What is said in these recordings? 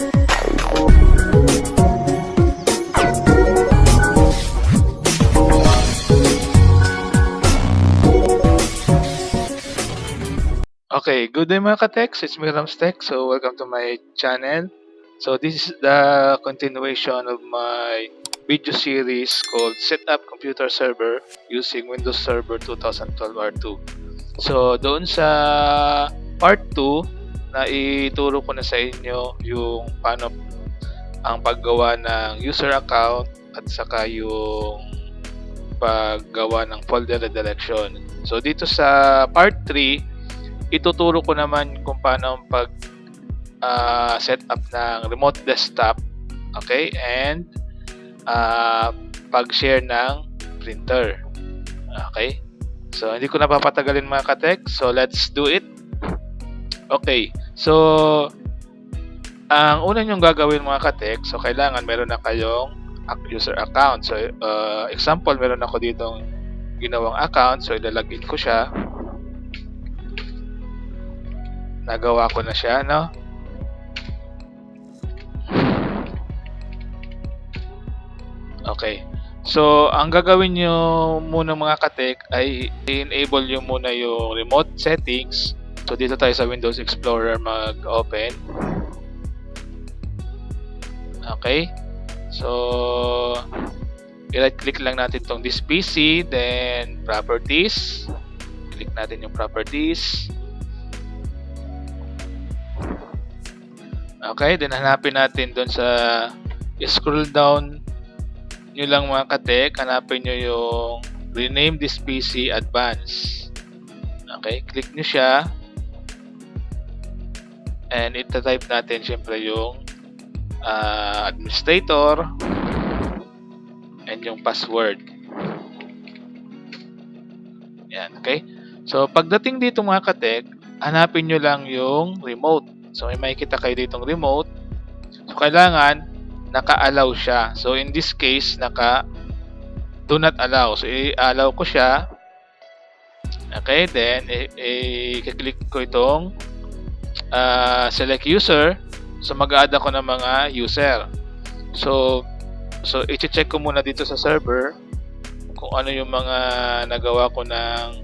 Okay, good day mga ka-techs. It's me Rams Tech. So welcome to my channel. So this is the continuation of my video series called Set Up Computer Server using Windows Server 2012 R2. So doon sa part 2 na ituro ko na sa inyo yung paano ang paggawa ng user account at saka yung paggawa ng folder redirection. So dito sa part 3 ituturo ko naman kung paano pag set up ng remote desktop, okay, and pag-share ng printer. Okay? So hindi ko na papatagalin mga ka-tech. So let's do it. Okay. So ang una nyong gagawin mga ka-tech, so kailangan meron na kayong user account. So example, meron ako ditong ginawang account. So ilalagin ko siya. Nagawa ko na siya, no? Okay. So, ang gagawin nyo muna mga ka-tech ay i-enable nyo muna yung remote settings. So, dito tayo sa Windows Explorer mag-open. Okay. So, i-right-click lang natin tong this PC, then properties. Click natin yung properties. Okay, then hanapin natin doon sa scroll down nyo lang mga ka-tech, hanapin nyo yung rename this PC advance. Okay, click nyo siya and ita-type natin syempre yung administrator and yung password. Yan, okay. So pagdating dito mga ka-tech, hanapin nyo lang yung remote. So may makikita kayo ditong remote. So kailangan naka-allow siya. So in this case, do not allow. So i-allow ko siya. Okay, then i-click ko itong select user. So mag-add ako ng mga user. So i-check ko muna dito sa server kung ano yung mga nagawa ko ng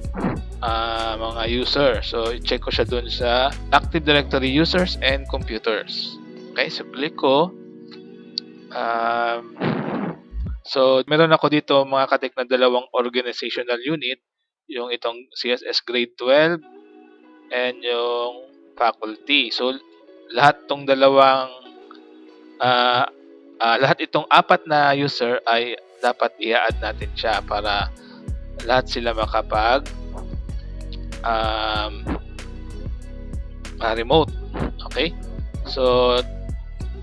mga user. So i-check ko siya dun sa Active Directory users and computers. Okay, so click ko. So meron ako dito mga ka-tech na dalawang organizational unit, yung itong CSS grade 12 and yung faculty. So lahat itong lahat itong apat na user ay dapat i-add natin siya para lahat sila makapag remote. Okay? So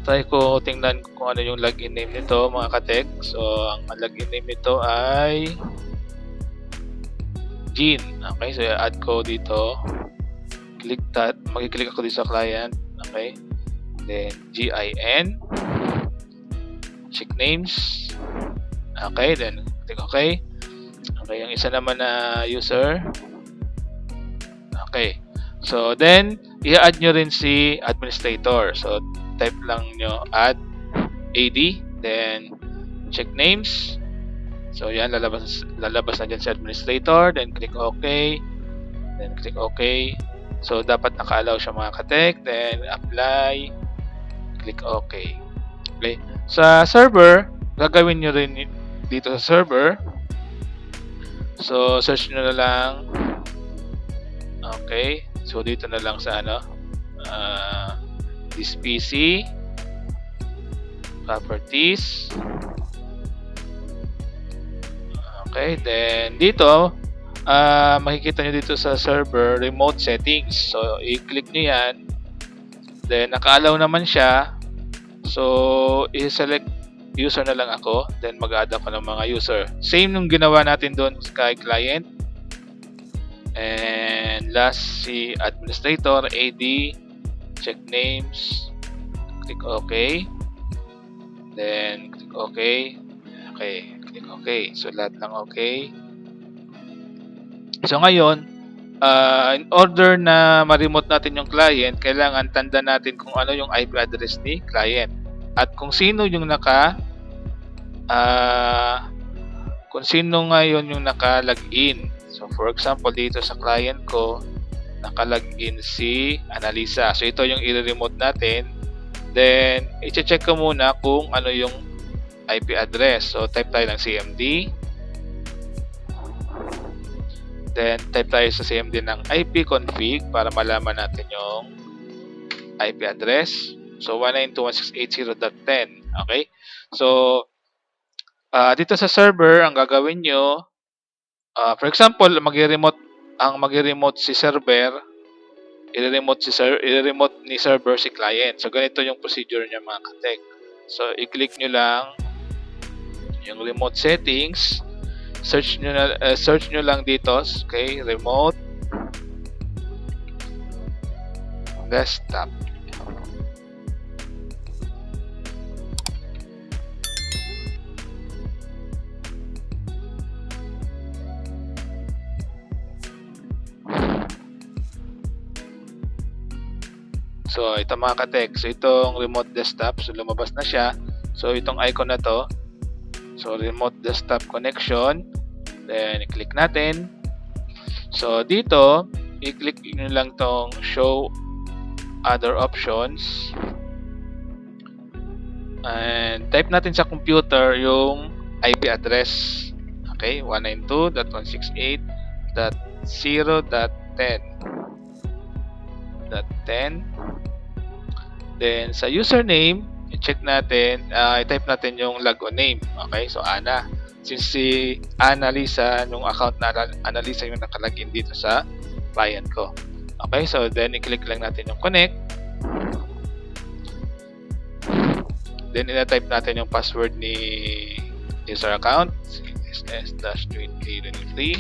try ko tingnan kung ano yung login name nito mga ka-tech. So ang login name nito ay Jean. Okay, so i-add ko dito. Click that. Mag-click ako dito sa client. Okay. Then GIN. Check names. Okay, then click OK. Okay, yung isa naman na user. Okay. So then i-add nyo rin si administrator. So type lang nyo add AD, then check names. So yan, lalabas na dyan si administrator, then click OK, then click OK. So dapat naka-allow siya mga ka-tech, then apply, click OK. Okay. Sa server, gagawin nyo rin dito sa server. So search nyo na lang. Okay. So dito na lang sa this PC, properties. Okay, then dito makikita nyo dito sa server remote settings. So i-click nyo yan, then naka-allow naman siya. So i-select user na lang ako, then mag-add ako ng mga user. Same nung ginawa natin doon kay client. And last si administrator, AD, check names, click OK, then click OK. Okay, click OK. So lahat lang OK. So ngayon, in order na ma-remote natin yung client, kailangan tanda natin kung ano yung IP address ni client at kung sino yung kung sino ngayon yung naka-login. So for example, dito sa client ko, naka-login si Analisa. So ito yung i-remote natin. Then i-check ko muna kung ano yung IP address. So type tayo ng CMD. Then type tayo sa CMD ng IP config para malaman natin yung IP address. So 192.168.0.10. Okay? So dito sa server, ang gagawin nyo, for example, mag-remote si server, i-remote ni server si client. So ganito yung procedure niya mga ka-tech. So i-click nyo lang yung remote settings, search nyo lang dito, okay, remote desktop. So ito mga ka-tech, so itong remote desktop, so lumabas na siya. So itong icon na to, so remote desktop connection, then i-click natin. So dito, i-click nyo lang tong show other options and type natin sa computer yung IP address. Okay, 192.168.0.10. Then sa username, i-check natin, i-type natin yung logon name. Okay, so Ana. Since si Analisa, yung account na Analisa yung nakalagin dito sa client ko. Okay, so then i-click lang natin yung connect. Then i-type natin yung password ni user account, ss-28k23.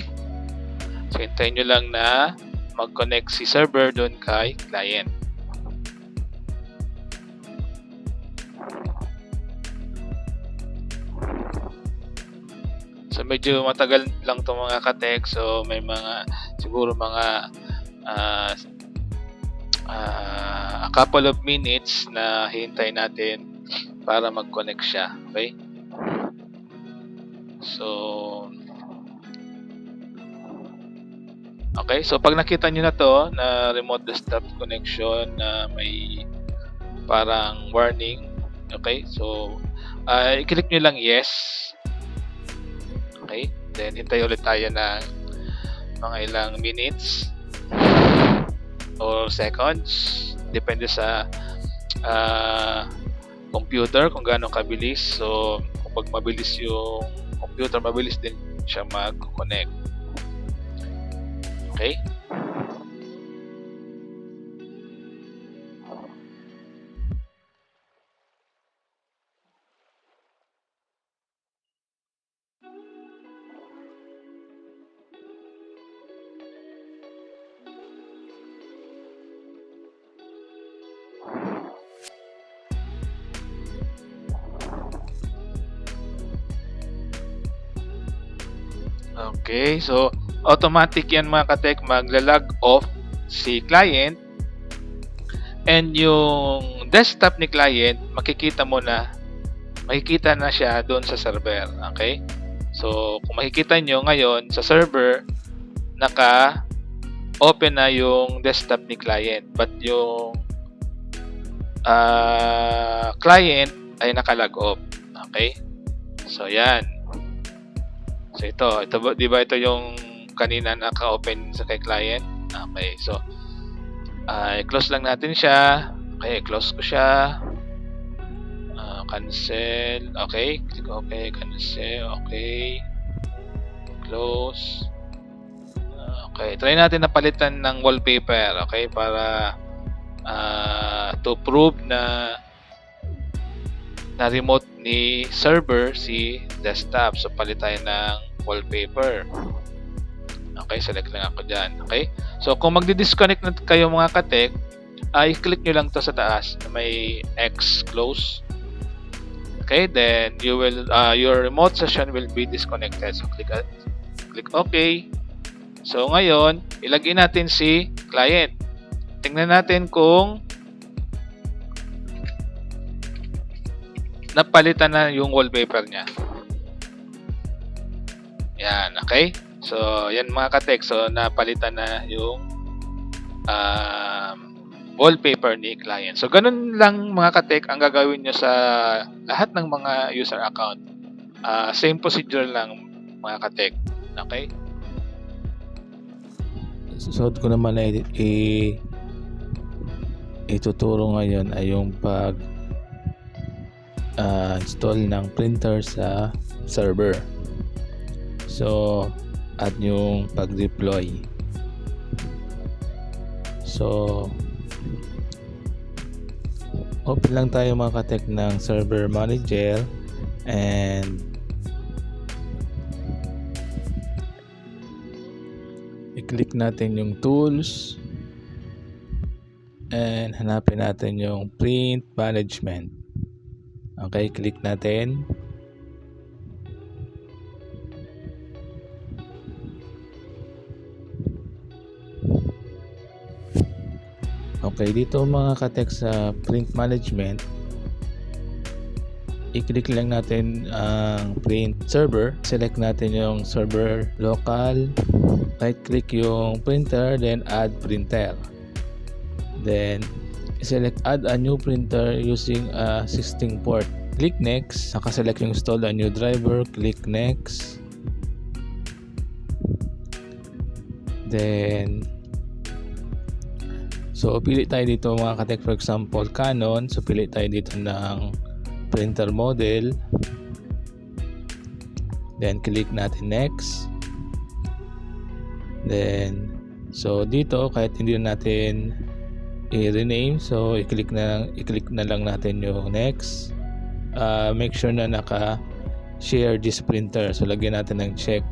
So hintayin nyo lang na mag-connect si server doon kay client. So medyo matagal lang itong mga ka-tech. So may siguro mga a couple of minutes na hintay natin para mag-connect siya. Okay? So pag nakita nyo na to na remote desktop connection na may parang warning, okay? So i-click nyo lang yes. Okay? Then hintay ulit tayo ng mga ilang minutes or seconds, depende sa computer kung gaano kabilis. So kung mabilis yung computer, mabilis din siya mag-connect. Okay? Okay, so automatic yan mga ka-tech, magla-log off si client and yung desktop ni client makikita na siya doon sa server. Okay, so kung makikita nyo ngayon sa server, naka-open na yung desktop ni client, but yung client ay naka-log off. Okay, so yan. So ito di ba ito yung kanina naka-open sa kay client? Okay, so i-close lang natin siya. Okay, close ko siya. Cancel. Okay, click okay, cancel. Okay, close. Okay, try natin na palitan ng wallpaper. Okay, para to prove na remote ni server si desktop. So palit tayo ng wallpaper. Okay, select lang ako dyan. Okay, so kung magdi-disconnect na kayo mga ka-tech, i-click nyo lang to sa taas na may X close. Okay, then you will your remote session will be disconnected. So click OK. So ngayon, ilagay natin si client. Tingnan natin kung napalitan na yung wallpaper niya. Yan, okay? So, yan mga ka-tech. So, napalitan na yung wallpaper ni client. So, ganun lang mga ka-tech ang gagawin nyo sa lahat ng mga user account. Same procedure lang mga ka-tech. Okay? Susunod ko naman na ituturo ngayon ay yung pag install ng printer sa server. So, at yung pag-deploy. So, open lang tayo mga ka-tech ng server manager and i-click natin yung tools and hanapin natin yung print management. Okay, click natin. Okay, dito mga ka-tech sa print management, i-click lang natin ang print server. Select natin yung server local. Right click yung printer, then add printer. Then select add a new printer using a 16 port. Click next. Nakaselect yung install a new driver. Click next. Then so pili tayo dito mga ka-tech, for example Canon. So pili tayo dito ng printer model. Then click natin next. Then so dito kahit hindi na natin i-rename, so i-click na lang natin yung next. Make sure na naka-share this printer. So lagyan natin ng check.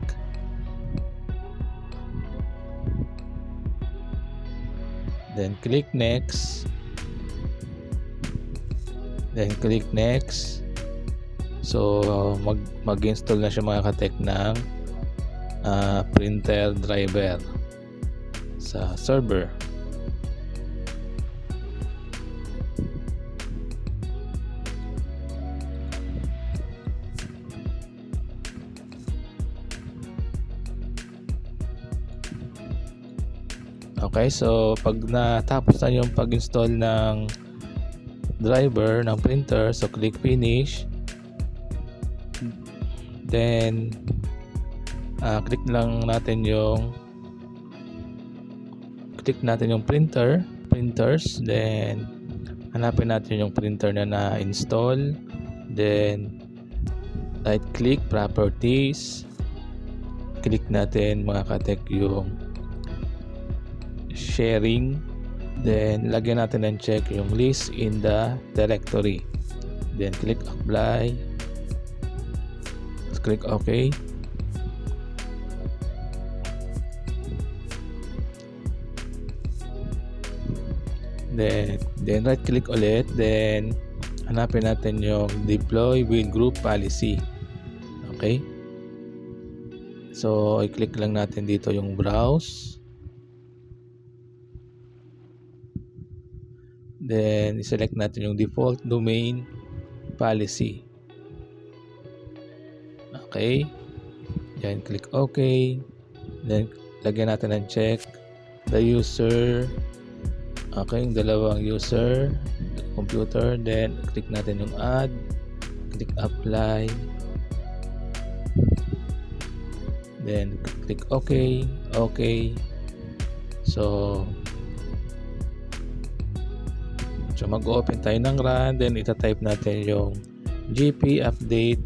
Then click next. Then click next. So mag-install na siya mga ka-tech ng printer driver sa server. Okay, so pag natapos na yung pag-install ng driver ng printer, so click finish. Then click natin yung printers, then hanapin natin yung printer na na-install. Then right click properties. Click natin mga ka-tech yung sharing, then lagyan natin ng check yung list in the directory, then click apply, click OK. Then right click ulit, then hanapin natin yung deploy with group policy. Okay, so i-click lang natin dito yung browse. Then i-select natin yung default domain policy. Okay, then click OK. Then lagyan natin ng check the user. Okay, yung dalawang user computer. Then click natin yung add, click apply, then click OK. Okay, so mag-open tayo ng run, then ita-type natin yung gp update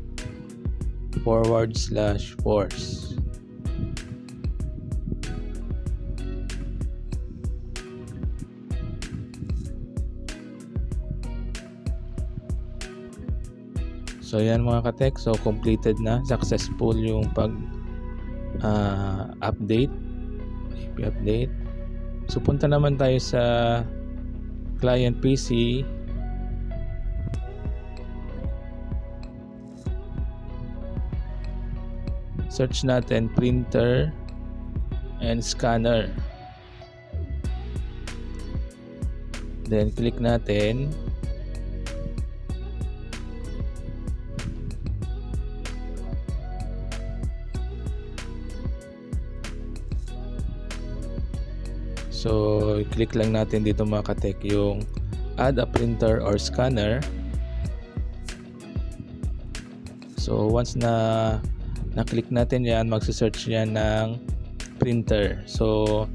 /force. So yan mga ka-tech, so completed na, successful yung update, IP update. So punta naman tayo sa client PC. Search natin printer and scanner. Then click natin. So click lang natin dito mga katek yung add a printer or scanner. So once na na-click natin yan, magse-search yan ng printer. So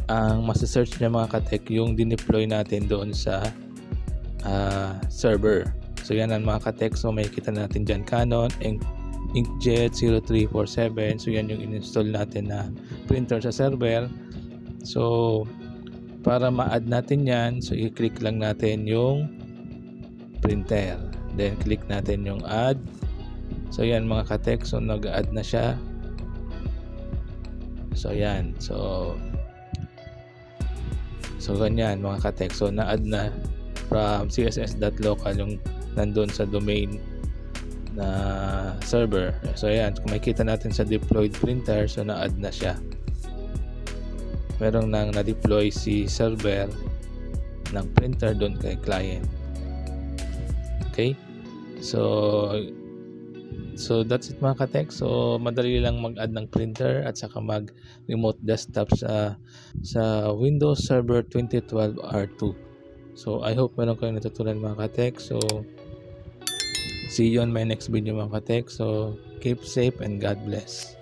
ang masa-search niya mga katek yung dineploy natin doon sa server. So yan ang mga katek. So may kita natin dyan Canon Inkjet 0347. So yan yung in-install natin na printer sa server. So para ma-add natin yan, so i-click lang natin yung printer, then click natin yung add. So yan mga katek, so nag-add na siya. So yan, so ganyan mga katek, so na-add na from css.local yung nandun sa domain na server. So yan, kung makita natin sa deployed printer, so na-add na siya. Merong nang na-deploy si server ng printer doon kay client. Okay? So that's it mga katek. So madali lang mag-add ng printer at saka mag-remote desktop sa Windows Server 2012 R2. So I hope meron kayong natutunan mga katek. So see you on my next video mga katek. So keep safe and God bless.